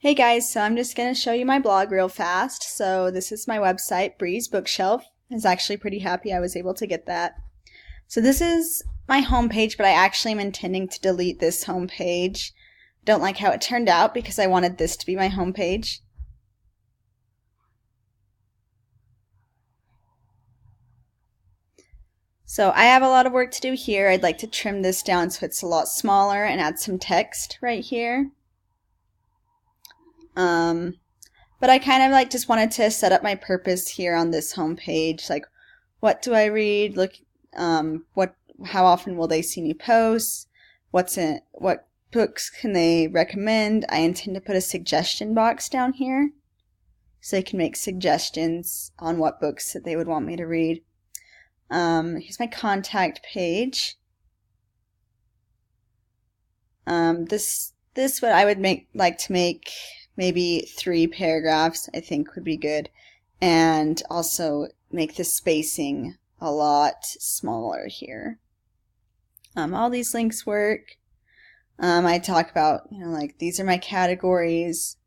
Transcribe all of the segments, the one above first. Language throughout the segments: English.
Hey guys, so I'm just going to show you my blog real fast. So this is my website, Bree's Bookshelf. I was actually pretty happy I was able to get that. So this is my homepage, but I actually am intending to delete this homepage. Don't like how it turned out because I wanted this to be my homepage. So I have a lot of work to do here. I'd like to trim this down so it's a lot smaller and add some text right here. But I kind of just wanted to set up my purpose here on this homepage. Like, what do I read? How often will they see me post? What books can they recommend? I intend to put a suggestion box down here so they can make suggestions on what books that they would want me to read. Here's my contact page. This what I would like to make maybe 3 paragraphs, I think would be good, and also make the spacing a lot smaller here. All these links work. I talk about, these are my categories.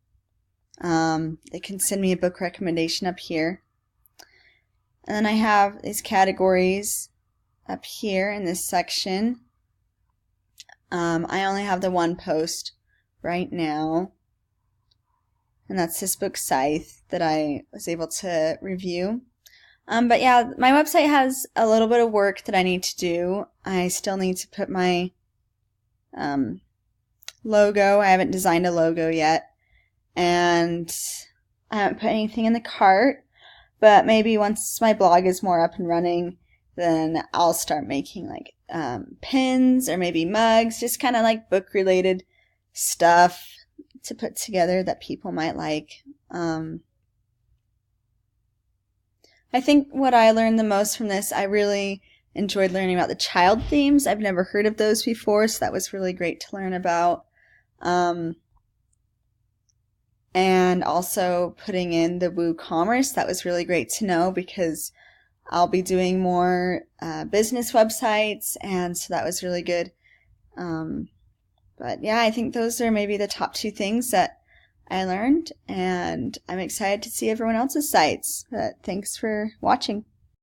They can send me a book recommendation up here. And then I have these categories up here in this section. I only have the one post right now, and that's this book Scythe that I was able to review. But yeah, my website has a little bit of work that I need to do. I still need to put my logo. I haven't designed a logo yet, and I haven't put anything in the cart. But maybe once my blog is more up and running, then I'll start making pins or maybe mugs, just kind of book related stuff to put together that people might like. I think what I learned the most from this, I really enjoyed learning about the child themes. I've never heard of those before, so that was really great to learn about. And also putting in the WooCommerce, that was really great to know because I'll be doing more business websites, and so that was really good. But yeah, I think those are maybe the top 2 things that I learned, and I'm excited to see everyone else's sites. But thanks for watching.